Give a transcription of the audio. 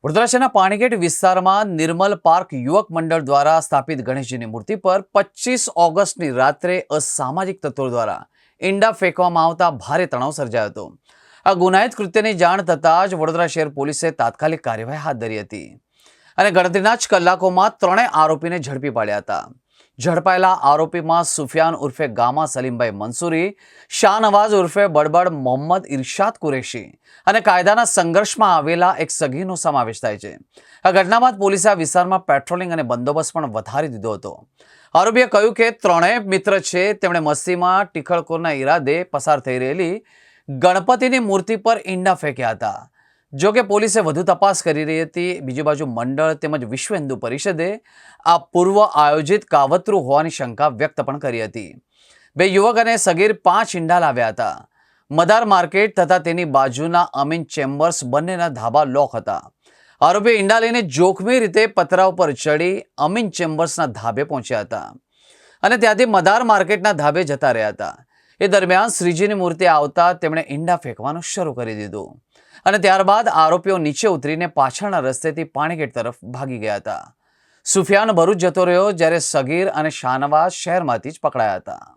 વડોદરા શહેરના પાણીગેટ વિસ્તારમાં નિર્મલ પાર્ક યુવક મંડળ દ્વારા સ્થાપિત ગણેશજીની મૂર્તિ પર 25 ઓગસ્ટની રાત્રે અસામાજિક તત્વો દ્વારા ઈંડા ફેંકવામાં આવતા ભારે તણાવ સર્જાયો હતો। આ ગુનાહિત કૃત્યની જાણ થતાં જ વડોદરા શહેર પોલીસે તાત્કાલિક કાર્યવાહી હાથ ધરી હતી અને ગણતરીના જ કલાકોમાં ત્રણેય આરોપીને ઝડપી પાડ્યા હતા। ઝડપાયેલા આરોપીમાં સુફિયાન ઉર્ફે ગામા સલીમભાઈ મંસૂરી, શાહનવાઝ ઉર્ફે બડબડ મોહમ્મદ ઇરશાદ કુરેશી અને કાયદાના સંઘર્ષમાં આવેલા એક સગીરનો સમાવેશ થાય છે। આ ઘટના બાદ પોલીસે આ વિસ્તારમાં પેટ્રોલિંગ અને બંદોબસ્ત પણ વધારી દીધો હતો। આરોપીએ કહ્યું કે ત્રણેય મિત્ર છે, તેમણે મસ્તીમાં ટીખળખોરના ઈરાદે પસાર થઈ રહેલી ગણપતિની મૂર્તિ પર ઈંડા ફેંક્યા હતા। જો કે પોલીસે વધુ તપાસ કરી રહી હતી। બીજી બાજુ મંડળ તેમજ વિશ્વ હિન્દુ પરિષદે આ પૂર્વ આયોજિત કાવતરું હોવાની શંકા વ્યક્ત પણ કરી હતી। બે યુવક અને સગીર 5 ઈંડા લાવ્યા હતા। મદાર માર્કેટ તથા તેની બાજુના અમીન ચેમ્બર્સ બંનેના ધાબા લોક હતા। આરોપીએ ઈંડા લઈને જોખમી રીતે પતરા ઉપર ચડી અમીન ચેમ્બર્સના ધાબે પહોંચ્યા હતા અને ત્યાંથી મદાર માર્કેટના ધાબે જતા રહ્યા હતા। એ દરમિયાન શ્રીજીની મૂર્તિ આવતા તેમણે ઈંડા ફેંકવાનું શરૂ કરી દીધું અને ત્યારબાદ આરોપીઓ નીચે ઉતરીને પાછળના રસ્તેથી પાણીગેટ તરફ ભાગી ગયા હતા। સુફિયાન ભરૂચ જતો રહ્યો, જ્યારે સગીર અને શાહનવાઝ શહેરમાંથી જ પકડાયા હતા।